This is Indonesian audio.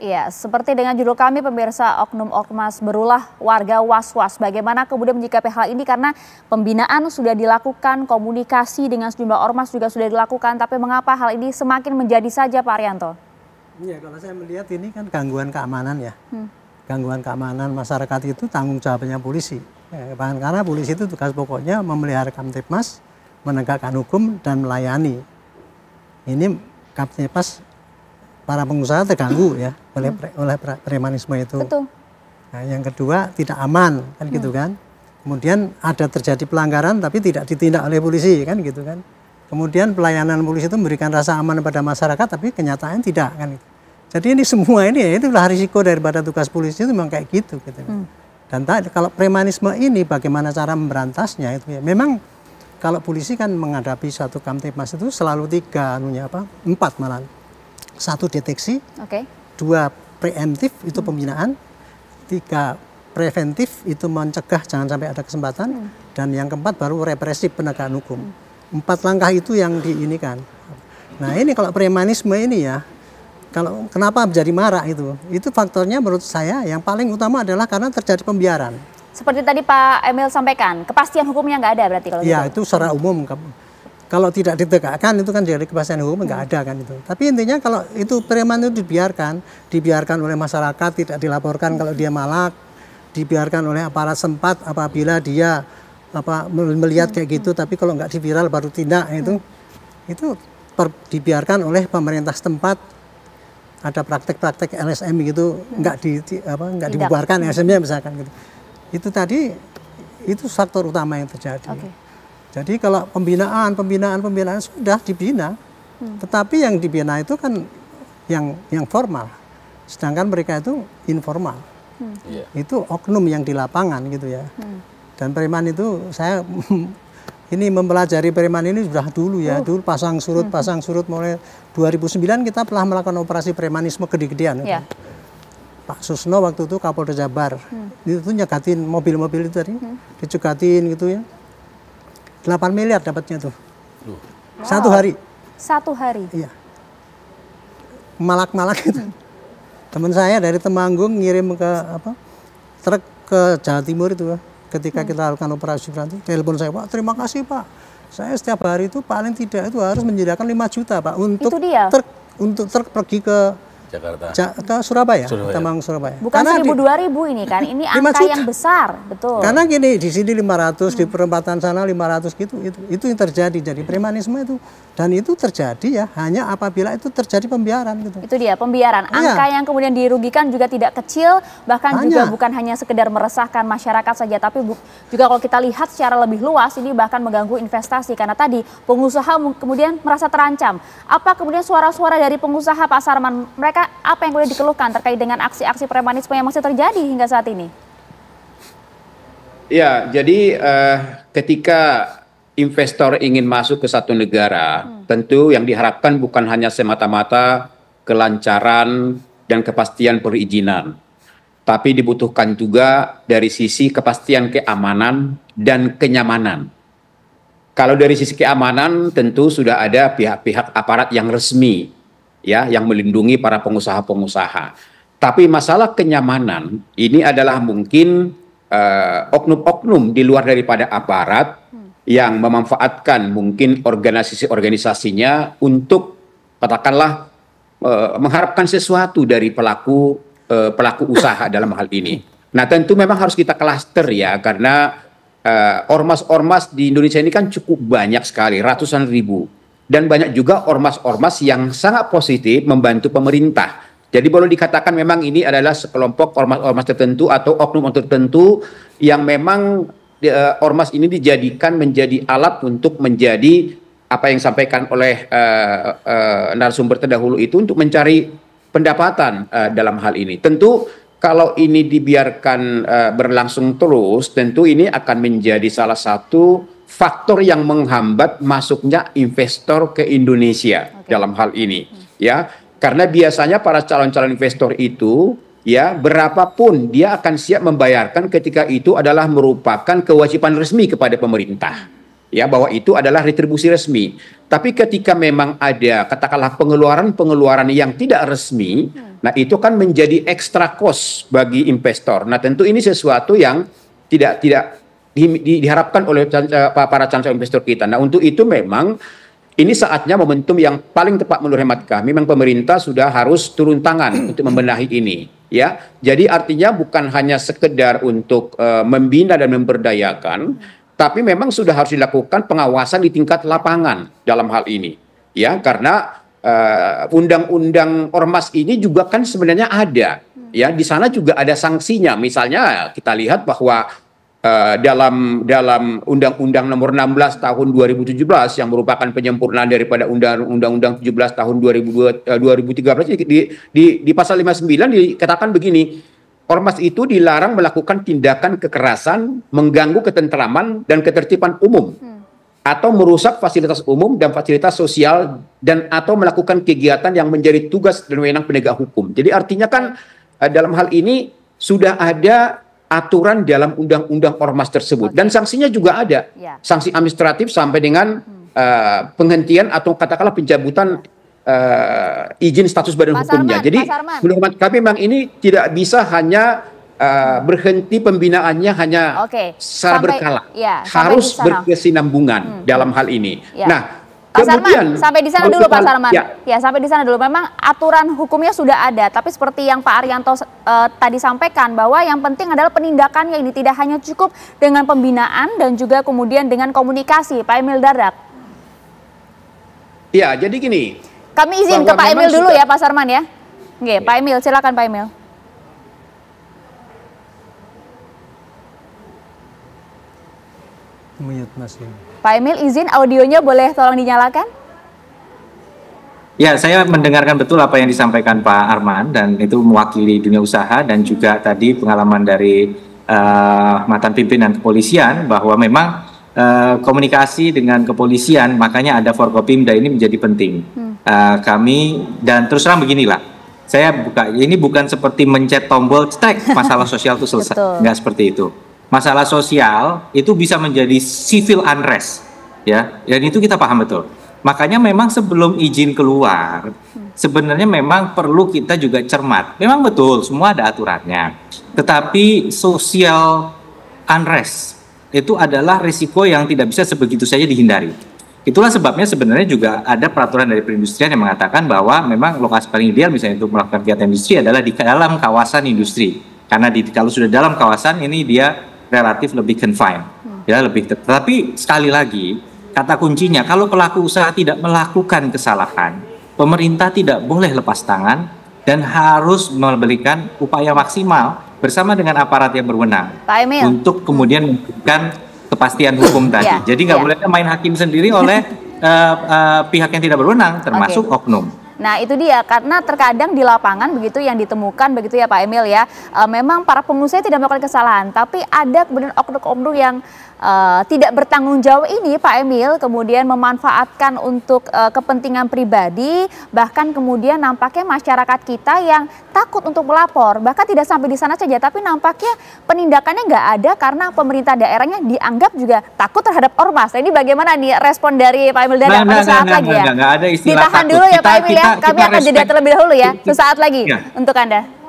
Iya, seperti dengan judul kami pemirsa, oknum ormas berulah warga was-was. Bagaimana kemudian menyikapi hal ini karena pembinaan sudah dilakukan, komunikasi dengan sejumlah ormas juga sudah dilakukan. Tapi mengapa hal ini semakin menjadi saja Pak Arianto? Iya, kalau saya melihat ini kan gangguan keamanan ya. Gangguan keamanan masyarakat itu tanggung jawabnya polisi. Karena polisi itu tugas pokoknya memelihara Kamtipmas, menegakkan hukum dan melayani. Ini Kamtipmas, para pengusaha terganggu ya oleh premanisme itu. Betul. Nah, yang kedua tidak aman kan gitu kan. Kemudian ada terjadi pelanggaran tapi tidak ditindak oleh polisi kan gitu kan. Kemudian pelayanan polisi itu memberikan rasa aman pada masyarakat tapi kenyataan tidak kan. Jadi ini semua ini ya itulah risiko daripada tugas polisi itu memang kayak gitu gitu. Dan kalau premanisme ini bagaimana cara memberantasnya itu ya. Memang kalau polisi kan menghadapi satu Kamtipmas itu selalu empat malah. Satu deteksi, dua preemptif itu pembinaan, tiga preventif itu mencegah jangan sampai ada kesempatan, dan yang keempat baru represif penegakan hukum. 4 langkah itu yang diinikan. Nah ini kalau premanisme ini ya, kalau kenapa menjadi marak itu faktornya menurut saya yang paling utama adalah karena terjadi pembiaran. Seperti tadi Pak Emil sampaikan, kepastian hukumnya nggak ada berarti kalau gitu? Ya itu secara umum. Kalau tidak ditegakkan itu kan jadi kepastian hukum nggak ada kan itu. Tapi intinya kalau itu preman itu dibiarkan oleh masyarakat, tidak dilaporkan kalau dia malak, dibiarkan oleh aparat sempat apabila dia melihat kayak gitu, tapi kalau nggak diviral baru tindak itu dibiarkan oleh pemerintah setempat. Ada praktek-praktek LSM gitu nggak dibubarkan LSM-nya misalkan gitu. Itu tadi itu faktor utama yang terjadi. Jadi kalau pembinaan sudah dibina, tetapi yang dibina itu kan yang formal, sedangkan mereka itu informal. Itu oknum yang di lapangan gitu ya. Dan preman itu saya ini mempelajari preman ini sudah dulu ya, dulu pasang surut mulai 2009 kita telah melakukan operasi premanisme gede-gedean. Pak Susno waktu itu Kapolda Jabar, itu nyegatin mobil-mobil itu tadi, dicegatin gitu ya. 8 miliar dapatnya tuh. Satu hari. Satu hari? Iya. Malak-malak itu. Teman saya dari Temanggung ngirim ke truk ke Jawa Timur itu ketika kita lakukan operasi berarti. Telepon saya, Pak, terima kasih Pak. Saya setiap hari itu paling tidak itu harus menyediakan 5 juta Pak untuk truk pergi ke Jakarta. Ke Surabaya. Temanggung Surabaya. Bukan 1.000-2.000 ini kan, ini angka yang besar, betul. Karena gini, di sini 500, di perempatan sana 500 gitu, itu yang terjadi. Jadi premanisme itu, dan itu terjadi ya hanya apabila itu terjadi pembiaran gitu. Itu dia, pembiaran. Angka yang kemudian dirugikan juga tidak kecil, bahkan juga bukan hanya sekedar meresahkan masyarakat saja, tapi juga kalau kita lihat secara lebih luas, ini bahkan mengganggu investasi. Karena tadi pengusaha kemudian merasa terancam. Apa kemudian suara-suara dari pengusaha Pak Sarman, mereka apa yang kemudian dikeluhkan terkait dengan aksi-aksi premanisme yang masih terjadi hingga saat ini? Ya, jadi ketika investor ingin masuk ke satu negara, tentu yang diharapkan bukan hanya semata-mata kelancaran dan kepastian perizinan, tapi dibutuhkan juga dari sisi kepastian keamanan dan kenyamanan. Kalau dari sisi keamanan tentu sudah ada pihak-pihak aparat yang resmi, ya, yang melindungi para pengusaha-pengusaha. Tapi masalah kenyamanan ini adalah mungkin oknum-oknum di luar daripada aparat yang memanfaatkan mungkin organisasi-organisasinya untuk katakanlah mengharapkan sesuatu dari pelaku usaha dalam hal ini. Nah tentu memang harus kita klaster ya, karena ormas-ormas di Indonesia ini kan cukup banyak sekali, ratusan ribu. Dan banyak juga ormas-ormas yang sangat positif membantu pemerintah. Jadi boleh dikatakan memang ini adalah sekelompok ormas-ormas tertentu atau oknum tertentu yang memang ormas ini dijadikan menjadi alat untuk menjadi apa yang disampaikan oleh narasumber terdahulu itu untuk mencari pendapatan dalam hal ini. Tentu kalau ini dibiarkan berlangsung terus, tentu ini akan menjadi salah satu faktor yang menghambat masuknya investor ke Indonesia dalam hal ini, ya, karena biasanya para calon-calon investor itu, ya, berapapun dia akan siap membayarkan ketika itu adalah merupakan kewajiban resmi kepada pemerintah, ya bahwa itu adalah retribusi resmi. Tapi ketika memang ada katakanlah pengeluaran yang tidak resmi, nah itu kan menjadi extra cost bagi investor. Nah tentu ini sesuatu yang tidak diharapkan oleh para calon investor kita. Nah untuk itu memang ini saatnya momentum yang paling tepat menurut hemat kami. Memang pemerintah sudah harus turun tangan untuk membenahi ini. Ya, jadi artinya bukan hanya sekedar untuk membina dan memberdayakan, tapi memang sudah harus dilakukan pengawasan di tingkat lapangan dalam hal ini. Ya, karena undang-undang ormas ini juga kan sebenarnya ada. Ya, di sana juga ada sanksinya. Misalnya kita lihat bahwa dalam Undang-Undang Nomor 16 Tahun 2017 yang merupakan penyempurnaan daripada Undang-Undang 17 Tahun 2013 di pasal 59 dikatakan begini, ormas itu dilarang melakukan tindakan kekerasan, mengganggu ketentraman dan ketertiban umum atau merusak fasilitas umum dan fasilitas sosial dan atau melakukan kegiatan yang menjadi tugas dan wewenang penegak hukum. Jadi artinya kan dalam hal ini sudah ada aturan dalam undang-undang ormas tersebut dan sanksinya juga ada, sanksi administratif sampai dengan penghentian atau katakanlah pencabutan izin status badan hukumnya. Jadi menurut kami memang ini tidak bisa hanya berhenti pembinaannya hanya secara berkala, harus berkesinambungan dalam hal ini. Nah Pak Sarman, sampai di sana dulu Pak Sarman. Ya, sampai di sana dulu. Memang aturan hukumnya sudah ada, tapi seperti yang Pak Arianto tadi sampaikan bahwa yang penting adalah penindakannya ini tidak hanya cukup dengan pembinaan dan juga kemudian dengan komunikasi. Pak Emil Dardak. Ya, jadi gini. Kami izin ke Pak Emil dulu ya Pak Sarman ya. Oke, Pak Emil, silakan Pak Emil. Pak Emil, izin audionya boleh tolong dinyalakan? Ya, saya mendengarkan betul apa yang disampaikan Pak Arman dan itu mewakili dunia usaha dan juga tadi pengalaman dari mantan pimpinan kepolisian bahwa memang komunikasi dengan kepolisian, makanya ada Forkopimda ini menjadi penting. Kami dan terus terang beginilah, ini bukan seperti mencet tombol cetek masalah sosial itu selesai, nggak seperti itu. Masalah sosial itu bisa menjadi civil unrest, ya, dan itu kita paham betul. Makanya memang sebelum izin keluar, sebenarnya memang perlu kita juga cermat. Memang betul, semua ada aturannya. Tetapi social unrest itu adalah risiko yang tidak bisa sebegitu saja dihindari. Itulah sebabnya sebenarnya juga ada peraturan dari perindustrian yang mengatakan bahwa memang lokasi paling ideal misalnya untuk melakukan kegiatan industri adalah di dalam kawasan industri. Karena kalau sudah dalam kawasan ini dia relatif lebih confined, ya lebih. Tetapi sekali lagi kata kuncinya kalau pelaku usaha tidak melakukan kesalahan, pemerintah tidak boleh lepas tangan dan harus memberikan upaya maksimal bersama dengan aparat yang berwenang untuk kemudian memberikan kepastian hukum tadi. Jadi nggak boleh main hakim sendiri oleh pihak yang tidak berwenang, termasuk oknum. Nah itu dia, karena terkadang di lapangan begitu yang ditemukan begitu ya Pak Emil ya, memang para pengusaha tidak melakukan kesalahan, tapi ada kemudian oknum-oknum yang tidak bertanggung jawab ini Pak Emil kemudian memanfaatkan untuk kepentingan pribadi, bahkan kemudian nampaknya masyarakat kita yang takut untuk melapor, bahkan tidak sampai di sana saja, tapi nampaknya penindakannya nggak ada karena pemerintah daerahnya dianggap juga takut terhadap ormas. Nah, ini bagaimana nih respon dari Pak Emil Dardak sesaat lagi ya? Nggak ada istilah ditahan takut. dulu ya Pak Emil ya, kami akan jeda terlebih dahulu ya, sesaat lagi untuk Anda.